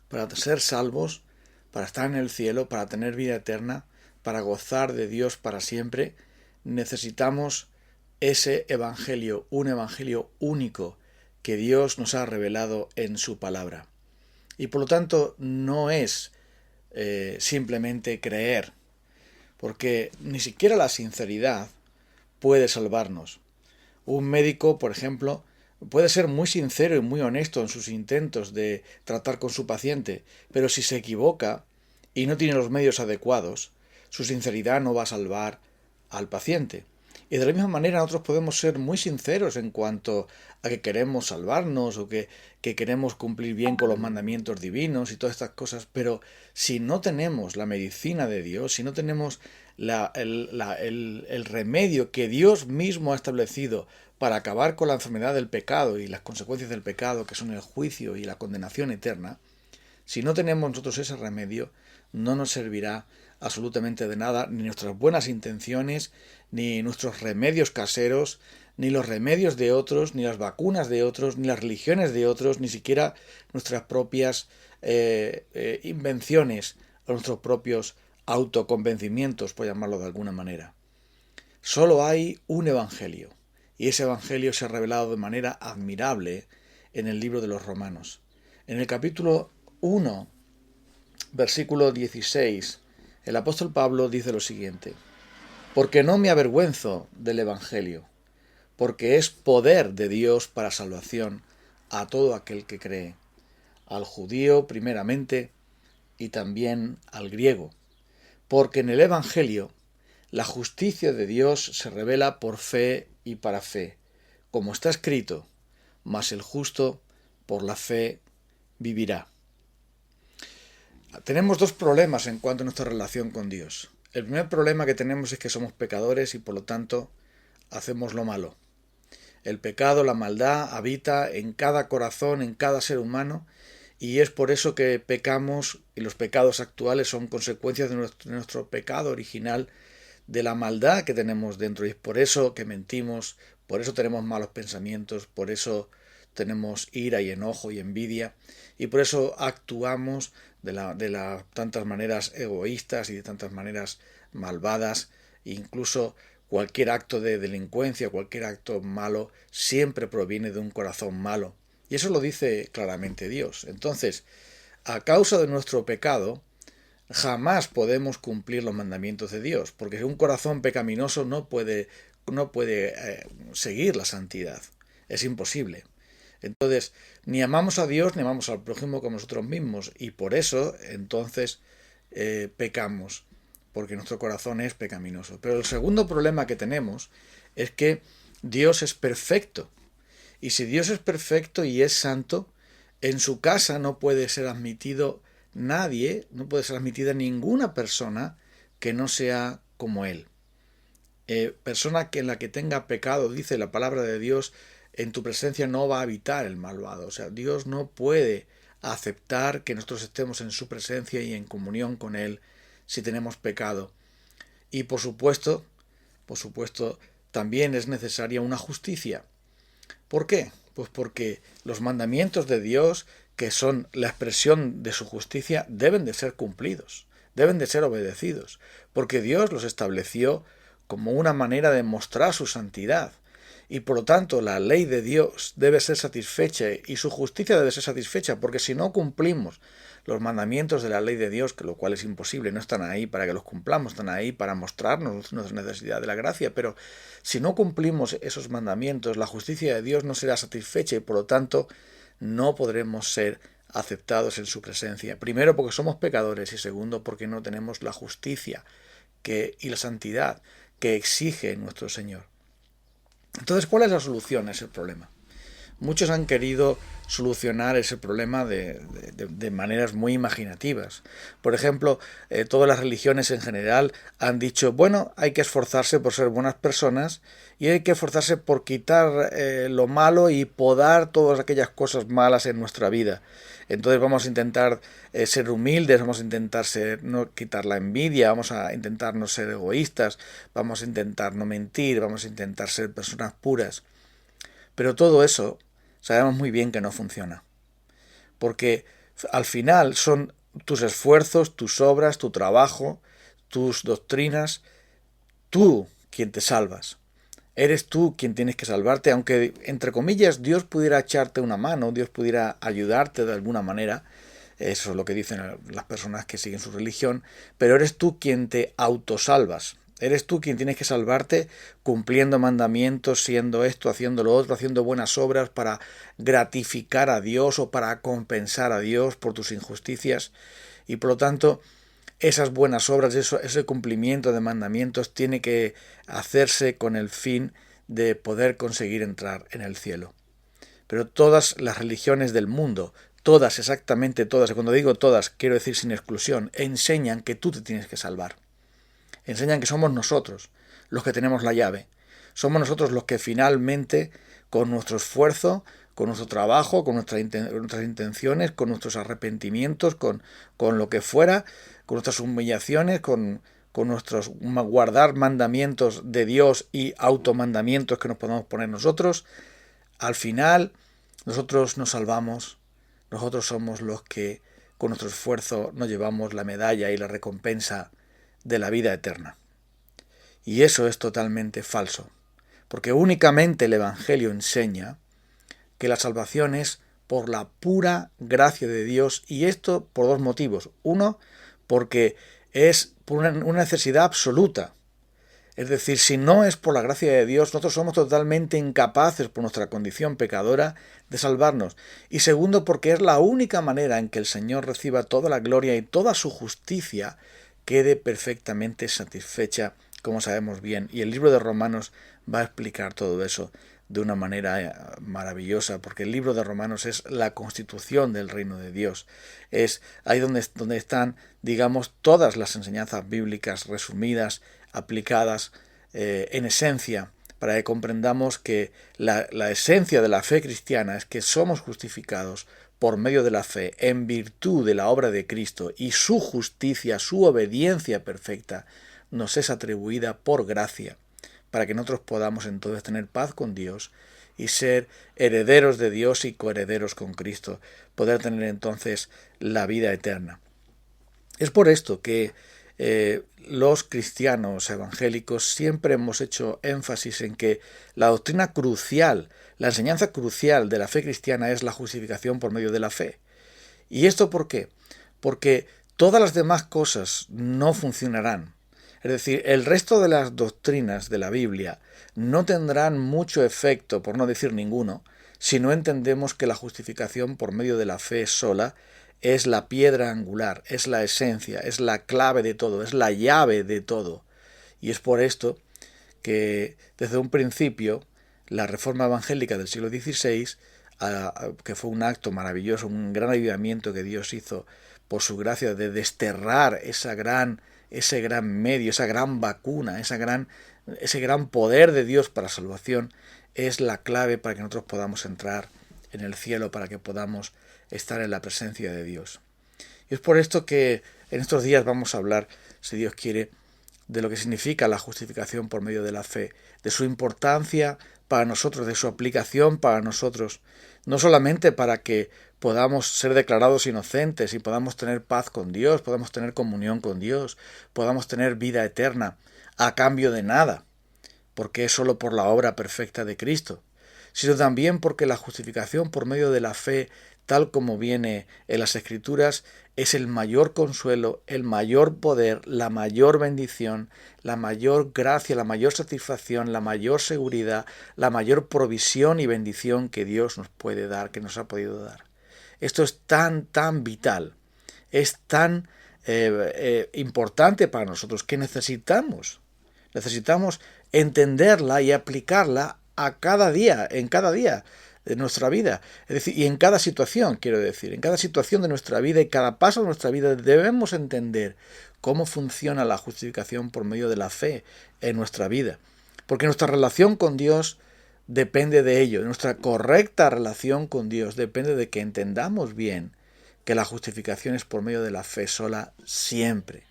Para ser salvos, para estar en el cielo, para tener vida eterna, para gozar de Dios para siempre, necesitamos ese evangelio, un evangelio único que Dios nos ha revelado en su palabra. Y por lo tanto no es simplemente creer, porque ni siquiera la sinceridad puede salvarnos. Un médico, por ejemplo, puede ser muy sincero y muy honesto en sus intentos de tratar con su paciente, pero si se equivoca y no tiene los medios adecuados, su sinceridad no va a salvar al paciente. Y de la misma manera nosotros podemos ser muy sinceros en cuanto a que queremos salvarnos o que queremos cumplir bien con los mandamientos divinos y todas estas cosas, pero si no tenemos la medicina de Dios, si no tenemos el remedio que Dios mismo ha establecido para acabar con la enfermedad del pecado y las consecuencias del pecado, que son el juicio y la condenación eterna, si no tenemos nosotros ese remedio, no nos servirá absolutamente de nada ni nuestras buenas intenciones, ni nuestros remedios caseros, ni los remedios de otros, ni las vacunas de otros, ni las religiones de otros, ni siquiera nuestras propias invenciones o nuestros propios autoconvencimientos, por llamarlo de alguna manera. Solo hay un evangelio, y ese evangelio se ha revelado de manera admirable en el libro de los Romanos. En el capítulo 1, versículo 16, el apóstol Pablo dice lo siguiente: porque no me avergüenzo del evangelio, porque es poder de Dios para salvación a todo aquel que cree, al judío primeramente y también al griego, porque en el evangelio la justicia de Dios se revela por fe y para fe, como está escrito: mas el justo por la fe vivirá. Tenemos dos problemas en cuanto a nuestra relación con Dios. El primer problema que tenemos es que somos pecadores y por lo tanto hacemos lo malo. El pecado, la maldad, habita en cada corazón, en cada ser humano, y es por eso que pecamos, y los pecados actuales son consecuencias de nuestro pecado original, de la maldad que tenemos dentro, y es por eso que mentimos, por eso tenemos malos pensamientos, por eso tenemos ira y enojo y envidia, y por eso actuamos de tantas maneras egoístas y de tantas maneras malvadas. Incluso cualquier acto de delincuencia, cualquier acto malo, siempre proviene de un corazón malo. Y eso lo dice claramente Dios. Entonces, a causa de nuestro pecado, jamás podemos cumplir los mandamientos de Dios, porque un corazón pecaminoso no puede seguir la santidad. Es imposible. Entonces, ni amamos a Dios ni amamos al prójimo como nosotros mismos, y por eso, entonces, pecamos, porque nuestro corazón es pecaminoso. Pero el segundo problema que tenemos es que Dios es perfecto, y si Dios es perfecto y es santo, en su casa no puede ser admitido nadie, no puede ser admitida ninguna persona que no sea como Él. Persona que en la que tenga pecado, dice la palabra de Dios, en tu presencia no va a habitar el malvado. O sea, Dios no puede aceptar que nosotros estemos en su presencia y en comunión con Él si tenemos pecado. Y por supuesto, también es necesaria una justicia. ¿Por qué? Pues porque los mandamientos de Dios, que son la expresión de su justicia, deben de ser cumplidos, deben de ser obedecidos, porque Dios los estableció como una manera de mostrar su santidad. Y por lo tanto la ley de Dios debe ser satisfecha y su justicia debe ser satisfecha, porque si no cumplimos los mandamientos de la ley de Dios, que lo cual es imposible, no están ahí para que los cumplamos, están ahí para mostrarnos nuestra necesidad de la gracia, pero si no cumplimos esos mandamientos, la justicia de Dios no será satisfecha y por lo tanto no podremos ser aceptados en su presencia. Primero porque somos pecadores y segundo porque no tenemos la justicia y la santidad que exige nuestro Señor. Entonces, ¿cuál es la solución a ese problema? Muchos han querido solucionar ese problema de maneras muy imaginativas. Por ejemplo, todas las religiones en general han dicho, bueno, hay que esforzarse por ser buenas personas y hay que esforzarse por quitar lo malo y podar todas aquellas cosas malas en nuestra vida. Entonces vamos a intentar ser humildes, vamos a intentar no quitar la envidia, vamos a intentar no ser egoístas, vamos a intentar no mentir, vamos a intentar ser personas puras. Pero todo eso sabemos muy bien que no funciona. Porque Al final son tus esfuerzos, tus obras, tu trabajo, tus doctrinas, tú quien te salvas. Eres tú quien tienes que salvarte, aunque, entre comillas, Dios pudiera echarte una mano, Dios pudiera ayudarte de alguna manera. Eso es lo que dicen las personas que siguen su religión, pero eres tú quien te autosalvas. Eres tú quien tienes que salvarte cumpliendo mandamientos, siendo esto, haciendo lo otro, haciendo buenas obras para gratificar a Dios o para compensar a Dios por tus injusticias. Y por lo tanto, esas buenas obras, ese cumplimiento de mandamientos tiene que hacerse con el fin de poder conseguir entrar en el cielo. Pero todas las religiones del mundo, todas, exactamente todas, y cuando digo todas, quiero decir sin exclusión, enseñan que tú te tienes que salvar. Enseñan que somos nosotros los que tenemos la llave. Somos nosotros los que finalmente, con nuestro esfuerzo, con nuestro trabajo, con nuestras intenciones, con nuestros arrepentimientos, con lo que fuera, con nuestras humillaciones, con nuestros guardar mandamientos de Dios y automandamientos que nos podamos poner nosotros, al final nosotros nos salvamos, nosotros somos los que con nuestro esfuerzo nos llevamos la medalla y la recompensa de la vida eterna. Y eso es totalmente falso, porque únicamente el Evangelio enseña que la salvación es por la pura gracia de Dios, y esto por dos motivos. Uno, porque es por una necesidad absoluta. Es decir, si no es por la gracia de Dios, nosotros somos totalmente incapaces por nuestra condición pecadora de salvarnos. Y segundo, porque es la única manera en que el Señor reciba toda la gloria y toda su justicia quede perfectamente satisfecha, como sabemos bien. Y el libro de Romanos va a explicar todo eso de una manera maravillosa, porque el libro de Romanos es la constitución del reino de Dios. Es ahí donde están, digamos, todas las enseñanzas bíblicas resumidas, aplicadas en esencia, para que comprendamos que la esencia de la fe cristiana es que somos justificados por medio de la fe, en virtud de la obra de Cristo, y su justicia, su obediencia perfecta, nos es atribuida por gracia, para que nosotros podamos entonces tener paz con Dios y ser herederos de Dios y coherederos con Cristo, poder tener entonces la vida eterna. Es por esto que los cristianos evangélicos siempre hemos hecho énfasis en que la doctrina crucial, la enseñanza crucial de la fe cristiana es la justificación por medio de la fe. ¿Y esto por qué? Porque todas las demás cosas no funcionarán. Es decir, el resto de las doctrinas de la Biblia no tendrán mucho efecto, por no decir ninguno, si no entendemos que la justificación por medio de la fe sola es la piedra angular, es la esencia, es la clave de todo, es la llave de todo. Y es por esto que desde un principio la reforma evangélica del siglo XVI, que fue un acto maravilloso, un gran avivamiento que Dios hizo por su gracia de desterrar ese gran medio, esa gran vacuna, ese gran poder de Dios para la salvación, es la clave para que nosotros podamos entrar en el cielo, para que podamos estar en la presencia de Dios. Y es por esto que en estos días vamos a hablar, si Dios quiere, de lo que significa la justificación por medio de la fe, de su importancia para nosotros, de su aplicación para nosotros, no solamente para que podamos ser declarados inocentes y podamos tener paz con Dios, podamos tener comunión con Dios, podamos tener vida eterna a cambio de nada, porque es solo por la obra perfecta de Cristo, sino también porque la justificación por medio de la fe, tal como viene en las Escrituras, es el mayor consuelo, el mayor poder, la mayor bendición, la mayor gracia, la mayor satisfacción, la mayor seguridad, la mayor provisión y bendición que Dios nos puede dar, que nos ha podido dar. Esto es tan vital, es tan importante para nosotros que necesitamos entenderla y aplicarla a cada día, en cada día de nuestra vida. Es decir, y en cada situación, quiero decir, en cada situación de nuestra vida y cada paso de nuestra vida debemos entender cómo funciona la justificación por medio de la fe en nuestra vida. Porque nuestra relación con Dios depende de ello. Nuestra correcta relación con Dios depende de que entendamos bien que la justificación es por medio de la fe sola siempre,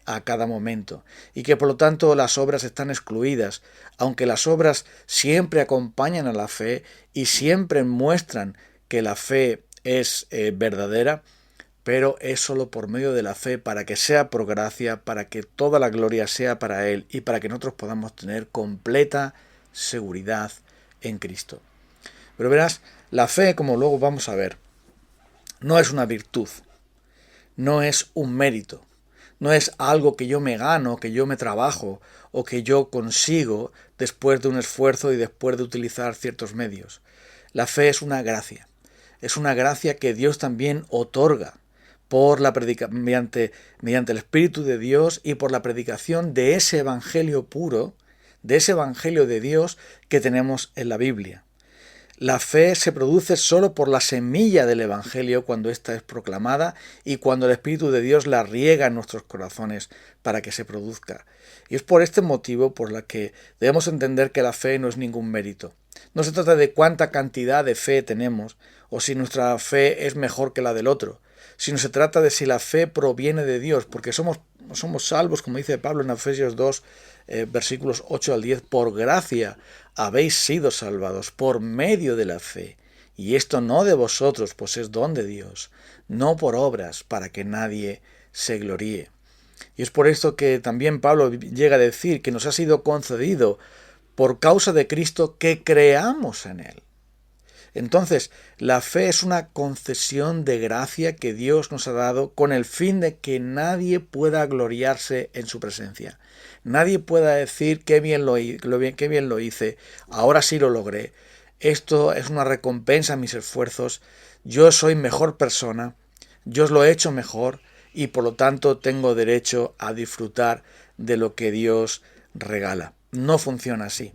a cada momento, y que por lo tanto las obras están excluidas, aunque las obras siempre acompañan a la fe y siempre muestran que la fe es verdadera. pero es solo por medio de la fe, para que sea por gracia, para que toda la gloria sea para Él y para que nosotros podamos tener completa seguridad en Cristo. Pero verás, la fe, como luego vamos a ver, no es una virtud, no es un mérito, no es algo que yo me gano, que yo me trabajo o que yo consigo después de un esfuerzo y después de utilizar ciertos medios. La fe es una gracia que Dios también otorga mediante el Espíritu de Dios y por la predicación de ese evangelio puro, de ese evangelio de Dios que tenemos en la Biblia. La fe se produce solo por la semilla del Evangelio cuando ésta es proclamada y cuando el Espíritu de Dios la riega en nuestros corazones para que se produzca. Y es por este motivo por la que debemos entender que la fe no es ningún mérito. No se trata de cuánta cantidad de fe tenemos o si nuestra fe es mejor que la del otro, sino se trata de si la fe proviene de Dios, porque somos salvos, como dice Pablo en Efesios 2, versículos 8 al 10, por gracia habéis sido salvados por medio de la fe, y esto no de vosotros, pues es don de Dios, no por obras, para que nadie se gloríe. Y es por esto que también Pablo llega a decir que nos ha sido concedido por causa de Cristo que creamos en Él. Entonces, la fe es una concesión de gracia que Dios nos ha dado con el fin de que nadie pueda gloriarse en su presencia. Nadie pueda decir qué bien lo hice, ahora sí lo logré. Esto es una recompensa a mis esfuerzos, yo soy mejor persona, yo lo he hecho mejor y por lo tanto tengo derecho a disfrutar de lo que Dios regala. No funciona así.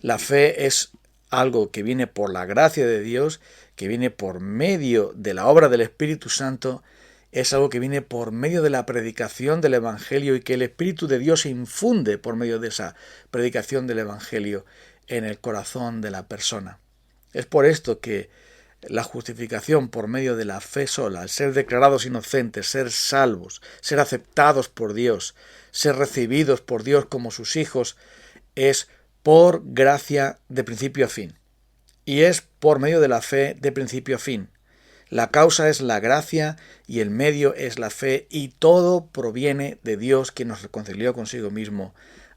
La fe es algo que viene por la gracia de Dios, que viene por medio de la obra del Espíritu Santo, es algo que viene por medio de la predicación del Evangelio y que el Espíritu de Dios infunde por medio de esa predicación del Evangelio en el corazón de la persona. Es por esto que la justificación por medio de la fe sola, el ser declarados inocentes, ser salvos, ser aceptados por Dios, ser recibidos por Dios como sus hijos, es por gracia de principio a fin. Y es por medio de la fe de principio a fin. La causa es la gracia y el medio es la fe y todo proviene de Dios quien nos reconcilió consigo mismo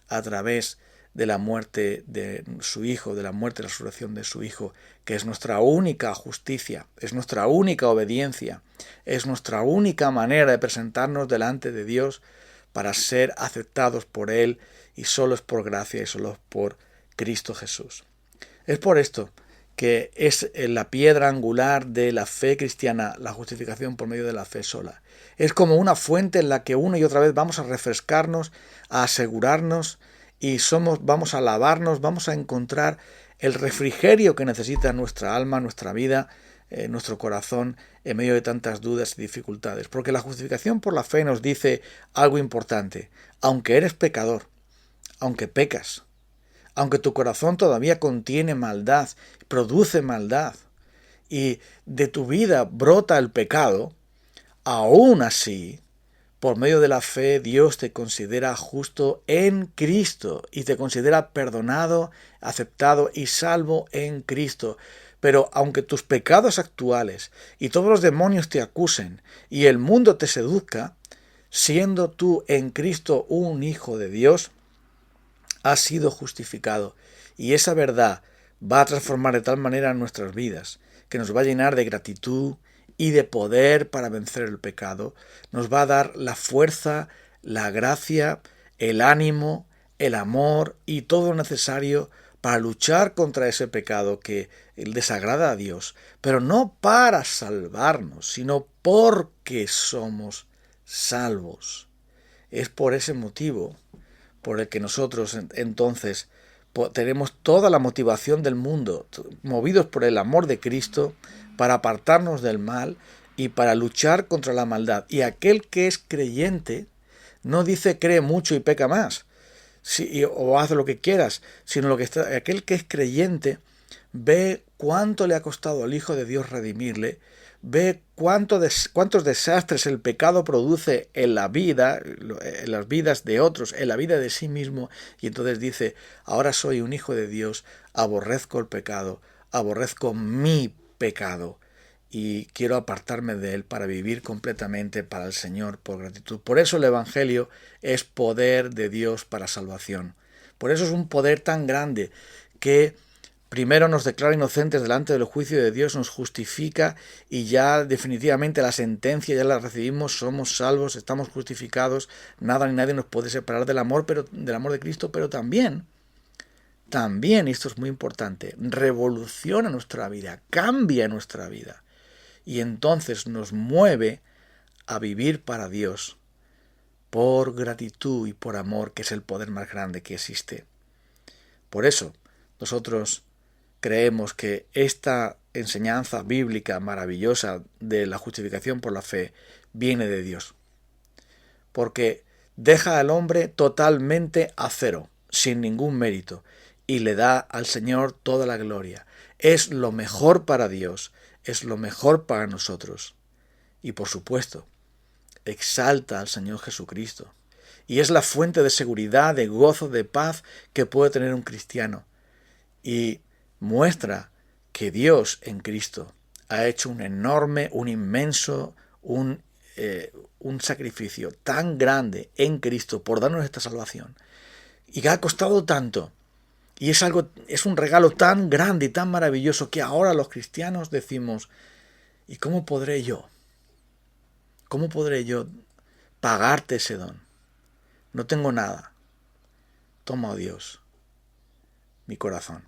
a través de la muerte de su Hijo, de la muerte y la resurrección de su Hijo, que es nuestra única justicia, es nuestra única obediencia, es nuestra única manera de presentarnos delante de Dios para ser aceptados por Él, y solo es por gracia y solo es por Cristo Jesús. Es por esto que es la piedra angular de la fe cristiana, la justificación por medio de la fe sola. Es como una fuente en la que una y otra vez vamos a refrescarnos, a asegurarnos y vamos a lavarnos, vamos a encontrar el refrigerio que necesita nuestra alma, nuestra vida, nuestro corazón en medio de tantas dudas y dificultades. Porque la justificación por la fe nos dice algo importante. Aunque eres pecador, aunque pecas, aunque tu corazón todavía contiene maldad, produce maldad, y de tu vida brota el pecado, aún así, por medio de la fe, Dios te considera justo en Cristo y te considera perdonado, aceptado y salvo en Cristo. Pero aunque tus pecados actuales y todos los demonios te acusen y el mundo te seduzca, siendo tú en Cristo un hijo de Dios, has sido justificado. Y esa verdad va a transformar de tal manera nuestras vidas que nos va a llenar de gratitud y de poder para vencer el pecado. Nos va a dar la fuerza, la gracia, el ánimo, el amor y todo lo necesario para luchar contra ese pecado que desagrada a Dios, pero no para salvarnos, sino porque somos salvos. Es por ese motivo por el que nosotros entonces tenemos toda la motivación del mundo, movidos por el amor de Cristo, para apartarnos del mal y para luchar contra la maldad. Y aquel que es creyente no dice cree mucho y peca más, o haz lo que quieras, sino aquel que es creyente ve cuánto le ha costado al Hijo de Dios redimirle, ve cuántos desastres el pecado produce en la vida, en las vidas de otros, en la vida de sí mismo, y entonces dice, ahora soy un hijo de Dios, aborrezco el pecado, aborrezco mi pecado, y quiero apartarme de él para vivir completamente para el Señor por gratitud. Por eso el Evangelio es poder de Dios para salvación. Por eso es un poder tan grande que primero nos declara inocentes delante del juicio de Dios, nos justifica y ya definitivamente la sentencia ya la recibimos, somos salvos, estamos justificados, nada ni nadie nos puede separar del amor de Cristo, pero también, y esto es muy importante, revoluciona nuestra vida, cambia nuestra vida y entonces nos mueve a vivir para Dios por gratitud y por amor, que es el poder más grande que existe. Por eso, nosotros creemos que esta enseñanza bíblica maravillosa de la justificación por la fe viene de Dios. Porque deja al hombre totalmente a cero, sin ningún mérito, y le da al Señor toda la gloria. Es lo mejor para Dios, es lo mejor para nosotros. Y por supuesto, exalta al Señor Jesucristo. Y es la fuente de seguridad, de gozo, de paz que puede tener un cristiano. Y muestra que Dios en Cristo ha hecho un enorme, un inmenso, un sacrificio tan grande en Cristo por darnos esta salvación. Y que ha costado tanto. Y es un regalo tan grande y tan maravilloso que ahora los cristianos decimos, ¿y cómo podré yo? ¿Cómo podré yo pagarte ese don? No tengo nada. Toma, oh Dios, mi corazón.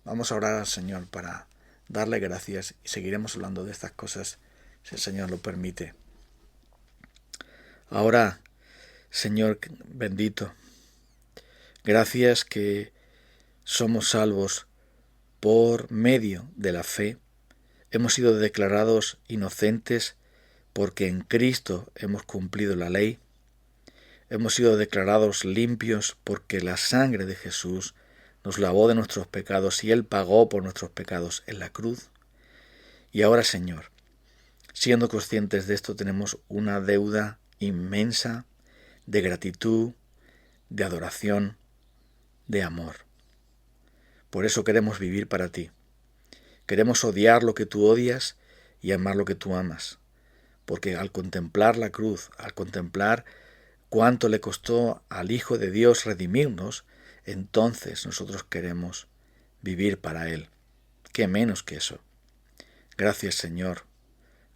Vamos a orar al Señor para darle gracias y seguiremos hablando de estas cosas si el Señor lo permite. Ahora, Señor bendito, gracias que somos salvos por medio de la fe. Hemos sido declarados inocentes porque en Cristo hemos cumplido la ley. Hemos sido declarados limpios porque la sangre de Jesús nos lavó de nuestros pecados y Él pagó por nuestros pecados en la cruz. Y ahora, Señor, siendo conscientes de esto, tenemos una deuda inmensa de gratitud, de adoración, de amor. Por eso queremos vivir para ti. Queremos odiar lo que tú odias y amar lo que tú amas. Porque al contemplar la cruz, al contemplar cuánto le costó al Hijo de Dios redimirnos, entonces nosotros queremos vivir para Él. ¿Qué menos que eso? Gracias, Señor.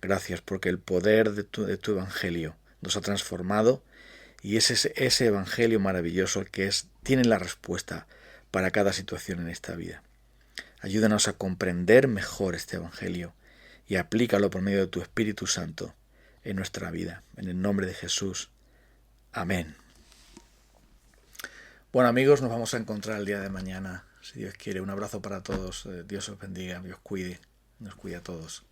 Gracias porque el poder de tu Evangelio nos ha transformado y es ese Evangelio maravilloso el que tiene la respuesta para cada situación en esta vida. Ayúdanos a comprender mejor este Evangelio y aplícalo por medio de tu Espíritu Santo en nuestra vida. En el nombre de Jesús. Amén. Bueno, amigos, nos vamos a encontrar el día de mañana, si Dios quiere. Un abrazo para todos. Dios os bendiga, Dios cuide, nos cuide a todos.